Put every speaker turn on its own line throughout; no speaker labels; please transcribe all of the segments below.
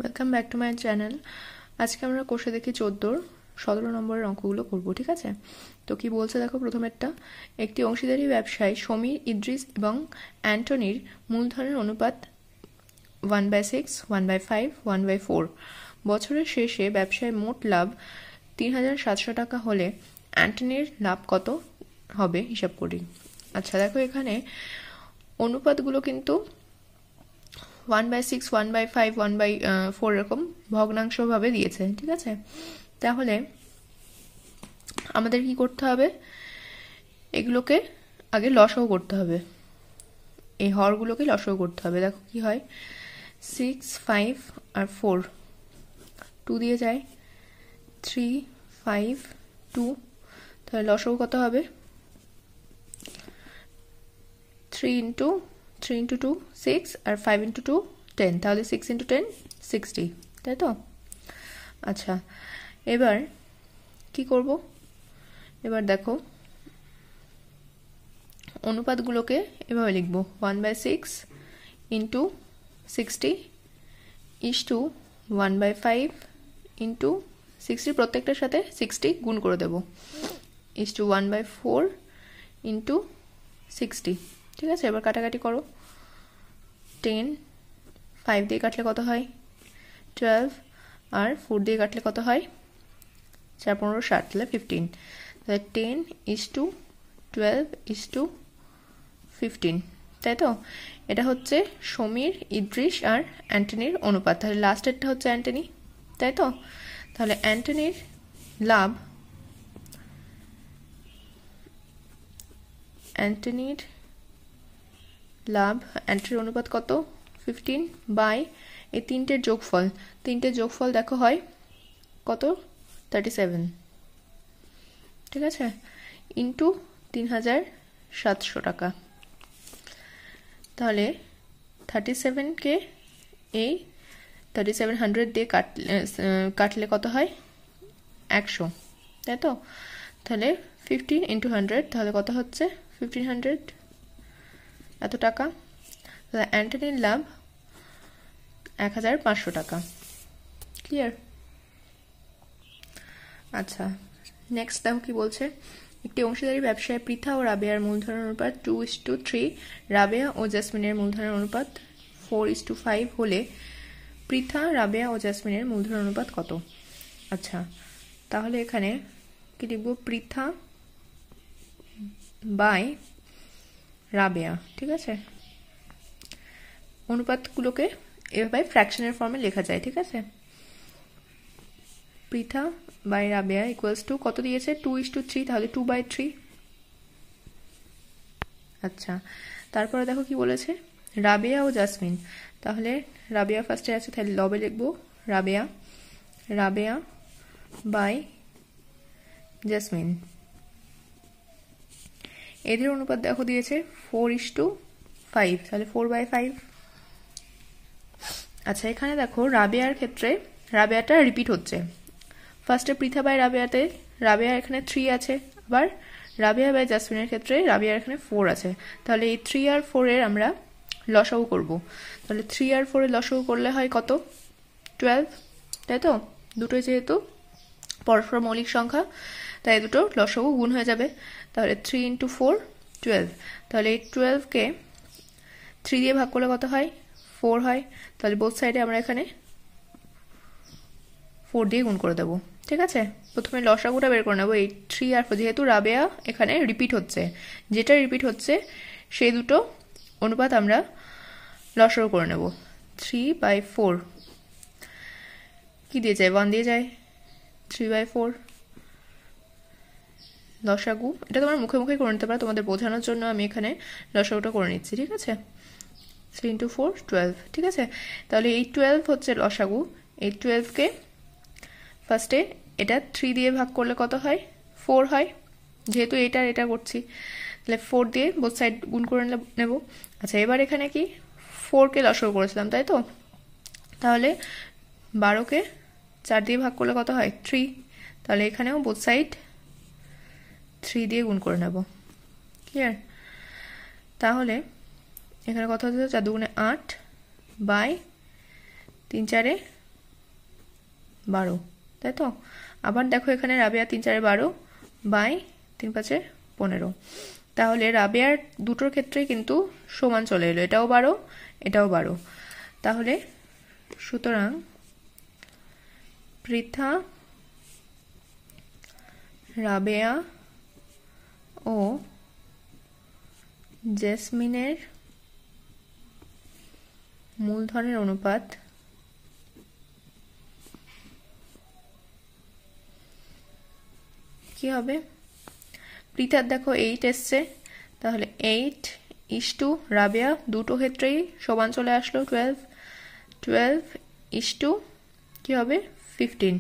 Welcome back to my channel. আজকে আমরা কোষে দেখি 14 17 নম্বরের অঙ্কগুলো করব, ঠিক আছে? তো কি বলছে দেখো, প্রথমেরটা, একটি অংশীদারি ব্যবসায় সমীর, ইদ্রিস এবং অ্যান্টনির মূলধনের অনুপাত 1/6, 1/5, 1/4। বছরের শেষে ব্যবসায় মোট লাভ 3700 টাকা হলে অ্যান্টনির লাভ কত হবে হিসাব করি। আচ্ছা দেখো, এখানে অনুপাতগুলো কিন্তু 1/6, 1/5, 1/4 এরকম ভগ্নাংশ ভাবে দিয়েছে, ঠিক আছে? তাহলে আমাদের কি করতে হবে, এগুলোকে আগে লসাগু করতে হবে, এই হরগুলোকে লসাগু করতে হবে। দেখো কি হয়, 6, 5 আর 4, 2 দিয়ে যায়, 3, 5, 2, তাহলে লসাগু কত হবে, 3 ইন্টু 2 6 আর 5 ইন্টু 2 10, তাহলে 6 ইন্টু 10 60, তাই তো? আচ্ছা, এবার কি করব, এবার দেখো অনুপাতগুলোকে এভাবে লিখব, 1/6 ইন্টু 60 ইস টু 1/5 ইন্টু 60, প্রত্যেকটার সাথে 60 গুণ করে দেব, ইস টু 1/4 ইন্টু 60, ঠিক আছে? এবার কাটাকাটি করো, 10, 5 দিয়ে কাটলে কত হয় 12, আর 4 দিয়ে কাটলে কত হয় 4, 15, 60, তাহলে 15, তাহলে 10 ইস টু 12 ইস টু 15, তাই তো? এটা হচ্ছে সমীর, ইদ্রিস আর অ্যান্টনির অনুপাত। তাহলে লাস্টেরটা হচ্ছে অ্যান্টনি, তাই তো? তাহলে অ্যান্টনির লাভ, অ্যান্টনির অনুপাত কত, 15 বাই এই তিনটের যোগফল দেখো হয় কত, 37, ঠিক আছে? ইন্টু 3700 টাকা। তাহলে 37কে এই 3700 দিয়ে কাটলে কত হয় 100, তাই তো? তাহলে 15 ইন্টু 100, তাহলে কত হচ্ছে 1500, এত টাকা। তাহলে অ্যান্টনির লাভ 1500 টাকা। ক্লিয়ার? আচ্ছা, নেক্সট দেখো কি বলছে, একটি অংশীদারি ব্যবসায় পৃথা ও রাবেয়ার মূলধনের অনুপাত 2:3, রাবেয়া ও জেসমিনের মূলধনের অনুপাত 4:5 হলে পৃথা, রাবেয়া ও জেসমিনের মূলধনের অনুপাত কত? আচ্ছা, তাহলে এখানে কি লিখব, পৃথা বাই রাবেয়া, ঠিক আছে? অনুপাতগুলোকে এভাবে ফ্র্যাকশনের ফর্মে লেখা যায়, ঠিক আছে? Pritha by Rabeya equals to কত দিয়েছে, 2:3, তাহলে 2/3। আচ্ছা, তারপরে দেখো কি বলেছে, রাবেয়া ও জাসমিন, তাহলে রাবেয়া ফার্স্টে আছে, তাহলে লবে লিখবো রাবেয়া বাই জাসমিন। এদের অনুপাত দেখো দিয়েছে 4:5, তাহলে 4/5। আচ্ছা, এখানে দেখো রাবেয়ার ক্ষেত্রে রাবেয়াটা রিপিট হচ্ছে, ফার্স্টে পৃথা বাই রাবেয়াতে রাবেয়া এখানে 3 আছে, আবার রাবেয়া বাই জাসমিনের ক্ষেত্রে রাবেয়ার এখানে 4 আছে, তাহলে এই 3 আর 4 এর আমরা লসাগু করব। তাহলে 3 আর 4 এর লসাগু করলে হয় কত, 12, তাই তো? দুটোই যেহেতু পরস্পর মৌলিক সংখ্যা, তাই দুটো লসাগু গুণ হয়ে যাবে। তাহলে 3 ইন্টু 4 12, তাহলে এই 12কে 3 দিয়ে ভাগ করলে কত হয় 4 হয়, তাহলে বোথ সাইডে আমরা এখানে 4 দিয়ে গুণ করে দেবো, ঠিক আছে? প্রথমে লসাগুটা বের করে নেবো, এই 3 আর 4, যেহেতু রাবেয়া এখানে রিপিট হচ্ছে, যেটা রিপিট হচ্ছে সেই দুটো অনুপাত আমরা লসাগু করে নেব। 3/4 কি দিয়ে যায়, 1 দিয়ে যায়, 3/4 লসাগু। এটা তোমরা মুখে মুখে করে নিতে পারো, তোমাদের বোঝানোর জন্য আমি এখানে লসাগুটা করে নিচ্ছি, ঠিক আছে? 3 ইন্টু 4 12, ঠিক আছে? তাহলে এই 12 হচ্ছে লসাগু। এই 12কে ফার্স্টে এটা 3 দিয়ে ভাগ করলে কত হয় 4 হয়, যেহেতু এটা করছি, তাহলে 4 দিয়ে বোথ সাইড গুণ করে নেব। আচ্ছা, এবার এখানে কি 4কে লসাগু করেছিলাম, তাই তো? তাহলে 12কে 4 দিয়ে ভাগ করলে কত হয় 3, তাহলে এখানেও বোথ সাইড 3 দিয়ে গুণ করে নেব। ক্লিয়ার? তাহলে এখানে কত হচ্ছে, 4 দুগুণে 8 বাই 3 4 12, তাই তো? আবার দেখো এখানে রাবেয়া 3 4 12 বাই 3 5 15। তাহলে রাবেয়ার দুটোর ক্ষেত্রেই কিন্তু সমান চলে এলো, এটাও 12 এটাও 12। তাহলে সুতরাং পৃথা, রাবেয়া ও জেসমিনের মূলধনের অনুপাত কি হবে? পৃথার দেখো 8 এসছে, তাহলে 8:2 রাবেয়া দুটো ক্ষেত্রেই সমান চলে আসলো 12:2 কি হবে 15,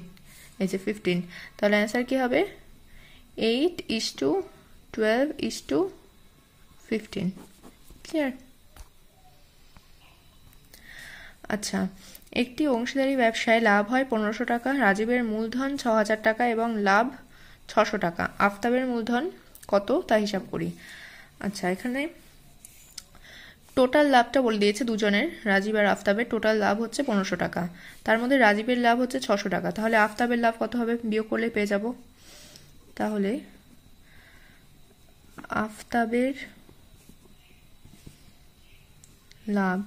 এই যে 15। তাহলে অ্যান্সার কি হবে 8:12:15। ক্লিয়ার? আচ্ছা, একটি অংশীদারি ব্যবসায় লাভ হয় 1500 টাকা, রাজীবের মূলধন 6000 টাকা এবং লাভ 600 টাকা। আফতাবের মূলধন কত তা হিসাব করি। আচ্ছা, এখানে টোটাল লাভটা বলে দিয়েছে দুজনের, রাজীব আর আফতাবের টোটাল লাভ হচ্ছে 1500 টাকা, তার মধ্যে রাজীবের লাভ হচ্ছে 600 টাকা। তাহলে আফতাবের লাভ কত হবে বিয়োগ করলে পেয়ে যাব। তাহলে আফতাবের লাভ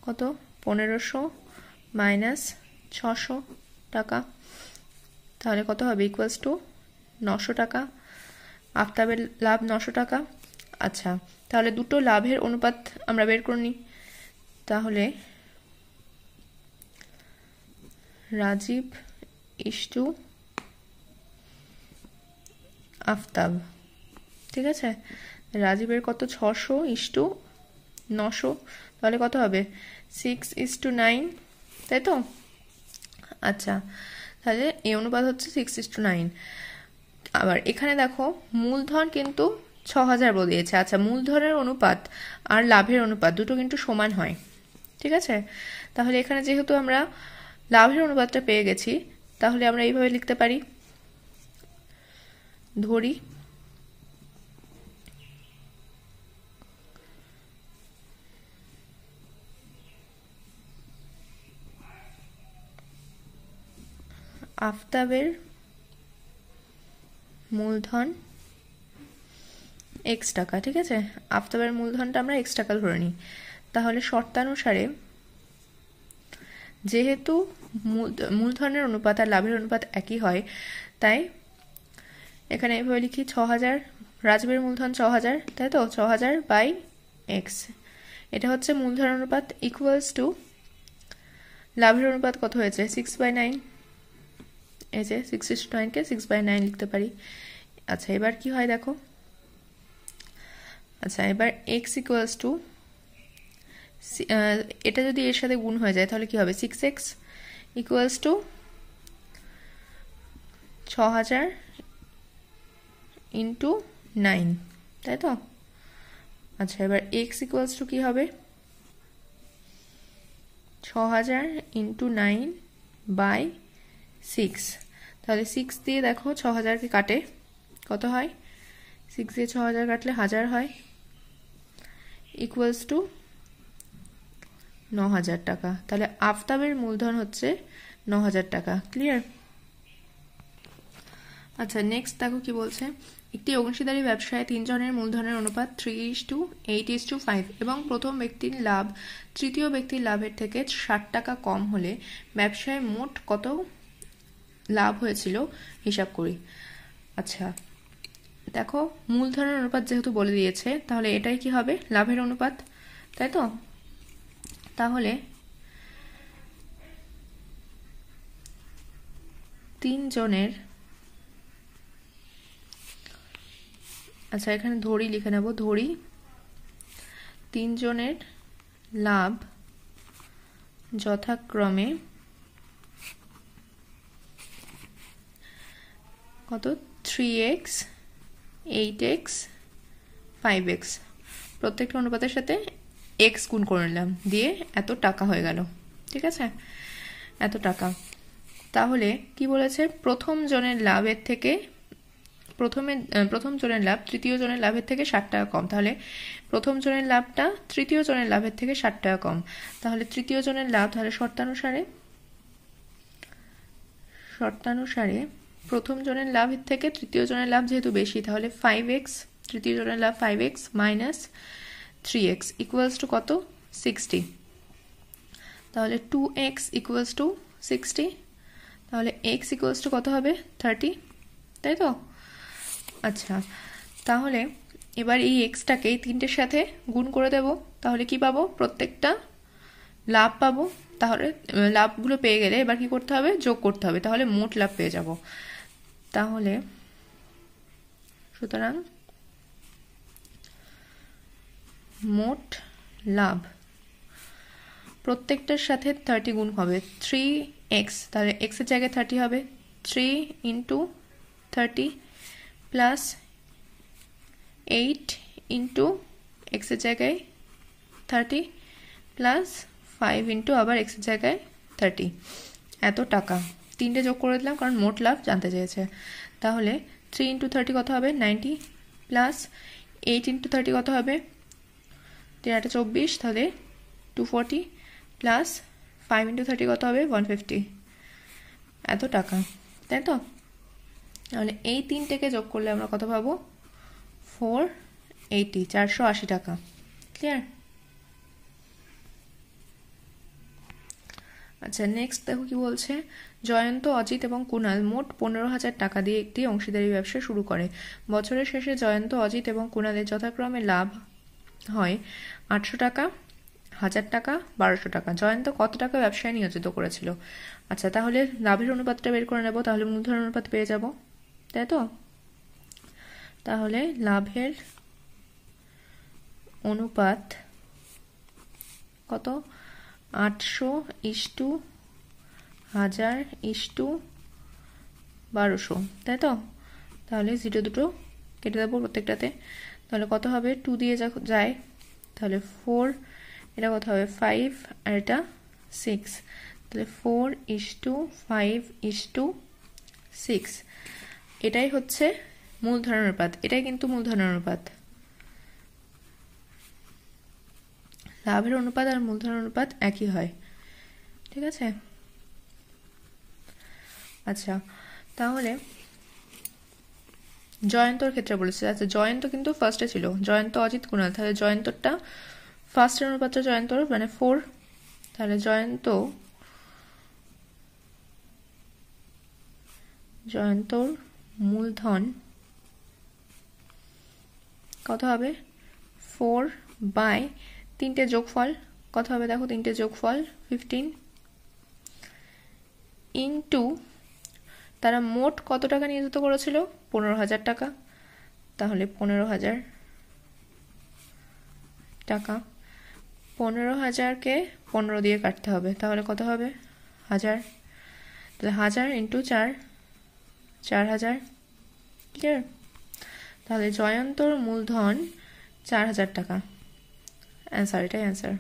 কত? 1500 মাইনাস 600 টাকা, তাহলে কত হবে ইকুয়ালস টু 900 টাকা। আফতাবের লাভ 900 টাকা। আচ্ছা, তাহলে দুটো লাভের অনুপাত আমরা বের করে নিই। তাহলে রাজীব ইস্টু আফতাব, ঠিক আছে? রাজীবের কত 600:900, তাহলে কত হবে 6:9, তাই তো? আচ্ছা, তাহলে এই অনুপাত হচ্ছে 6:9। আবার এখানে দেখো মূলধন কিন্তু 6000 বলিয়েছে। আচ্ছা, মূলধনের অনুপাত আর লাভের অনুপাত দুটো কিন্তু সমান হয়, ঠিক আছে? তাহলে এখানে যেহেতু আমরা লাভের অনুপাতটা পেয়ে গেছি, তাহলে আমরা এইভাবে লিখতে পারি, ধরি আফতাবের মূলধন x টাকা, ঠিক আছে? আফতাবের মূলধনটা আমরা x টাকা ধরে নিই। তাহলে শর্তানুসারে যেহেতু মূলধনের অনুপাত আর লাভের অনুপাত একই হয়, তাই এখানে এভাবে লিখি 6000, রাজীবের মূলধন 6000, তাই তো? 6000 বাই x, এটা হচ্ছে মূলধন অনুপাত, ইকুয়ালস টু লাভের অনুপাত কত হয়েছে 6/9, এই যে 6:9কে 6/9 লিখতে পারি। আচ্ছা, এবার কি হয় দেখো। আচ্ছা, এবার x ইকুয়ালস টু, এটা যদি এর সাথে গুণ হয়ে যায় তাহলে কি হবে 6x ইকুয়ালস টু 6000 ইন্টু 9, তাই তো? আচ্ছা, এবার x ইকুয়ালস টু কি হবে 6000 ইন্টু 9 বাই 6। তাহলে 6 দিয়ে দেখো 6000কে কাটে, কত হয়? 6 দিয়ে 6000 কাটলে 1000 হয়, ইকুয়ালস টু 9000 টাকা। তাহলে আফতাবের মূলধন হচ্ছে 9000 টাকা। ক্লিয়ার? আচ্ছা, নেক্সট দেখো কি বলছে। একটি অংশীদারি ব্যবসায় 3 জনের মূলধনের অনুপাত 3:8:5 এবং প্রথম ব্যক্তির লাভ তৃতীয় ব্যক্তির লাভের থেকে 60 টাকা কম হলে ব্যবসায় মোট কত লাভ হয়েছিল হিসাব করি। আচ্ছা, দেখো মূলধনের অনুপাত যেহেতু বলে দিয়েছে, তাহলে এটাই কি হবে লাভের অনুপাত, তাই তো? তাহলে 3 জনের, আচ্ছা এখানে ধরি লিখে নেব, ধরি 3 জনের লাভ যথাক্রমে কত 3x 8x 5x, প্রত্যেকটা অনুপাতের সাথে x গুণ করে নিলাম, দিয়ে এত টাকা হয়ে গেল, ঠিক আছে? এত টাকা। তাহলে কি বলেছে, প্রথম জনের লাভের থেকে প্রথম জনের লাভ তৃতীয় জনের লাভের থেকে 60 টাকা কম। তাহলে প্রথম জনের লাভটা তৃতীয় জনের লাভের থেকে 60 টাকা কম, তাহলে তৃতীয় জনের লাভ, তাহলে শর্তানুসারে শর্তানুসারে প্রথম জনের লাভের থেকে তৃতীয় জনের লাভ যেহেতু বেশি, তাহলে 5x, তৃতীয় জনের লাভ 5x minus 3x equals to কত? 60। তাহলে 2x ইকুয়ালস টু 60, তাহলে x ইকুয়ালস টু কত হবে? 30, তাই তো? আচ্ছা, তাহলে এবার এই এক্সটাকে এই তিনটের সাথে গুণ করে দেব, তাহলে কি পাবো? প্রত্যেকটা লাভ পাবো। তাহলে লাভগুলো পেয়ে গেলে এবার কি করতে হবে? যোগ করতে হবে, তাহলে মোট লাভ পেয়ে যাব। তাহলে সুতরাং মোট লাভ প্রত্যেকটার সাথে 30 গুণ হবে, 3x, তাহলে x এর জায়গায় 30 হবে, 3 ইন্টু 30 প্লাস 8 ইন্টু x এর জায়গায় 30 প্লাস 5 ইন্টু আবার x এর জায়গায় 30, এত টাকা। তিনটে যোগ করে দিলাম কারণ মোট লাভ জানতে চেয়েছে। তাহলে 3 ইন্টু 30 কত হবে? 90 প্লাস 8 ইন্টু 30 কত হবে? 3×8 = 24, তাহলে 240 প্লাস 5 ইন্টু 30 কত হবে? 150, এত টাকা, তাই তো? তাহলে এই তিনটেকে যোগ করলে আমরা কত পাবো? 480, 480 টাকা। ক্লিয়ার? আচ্ছা, নেক্সট দেখো কি বলছে। জয়ন্ত, অজিত এবং কুণাল মোট 15,000 টাকা দিয়ে একটি অংশীদারি ব্যবসা শুরু করে। বছরের শেষে জয়ন্ত, অজিত এবং কুণালের যথাক্রমে লাভ হয় 800 টাকা, 1000 টাকা, 1200 টাকা। জয়ন্ত কত টাকা ব্যবসায় নিয়োজিত করেছিল? আচ্ছা, তাহলে লাভের অনুপাতটা বের করে নেব, তাহলে মূলধন অনুপাত পেয়ে যাব, তাই তো? তাহলে লাভের অনুপাত কত? 800:1000:1200, তাই তো? তাহলে 0 দুটো কেটে দেবো প্রত্যেকটাতে, তাহলে কত হবে? 2 দিয়ে যায়, তাহলে 4, এটা কত হবে? 5, আর এটা 6, তাহলে 4:5:6, এটাই হচ্ছে মূলধন অনুপাত। এটাই কিন্তু মূলধন অনুপাত। লাভের অনুপাত আর মূলধন অনুপাত একই হয়, ঠিক আছে? আচ্ছা, তাহলে জয়ন্তর ক্ষেত্রে বলেছে। আচ্ছা, জয়ন্ত কিন্তু ফার্স্টে ছিল, জয়ন্ত, অজিত, কুণাল, তাহলে জয়ন্তরটা ফার্স্টের অনুপাতটা জয়ন্তর মানে 4, তাহলে জয়ন্তর মূলধন কত হবে? 4 বাই তিনটে যোগফল কত হবে? দেখো, তিনটে যোগফল 15 ইন্টু তারা মোট কত টাকা নিয়োজিত করেছিল? 15,000 টাকা, তাহলে 15,000 টাকা। 15,000কে 15 দিয়ে কাটতে হবে, তাহলে কত হবে? 1000, তাহলে 1000 ইন্টু 4, 4000। ক্লিয়ার? তাহলে জয়ন্তর মূলধন 4000 টাকা। অ্যান্সার, এটাই অ্যান্সার।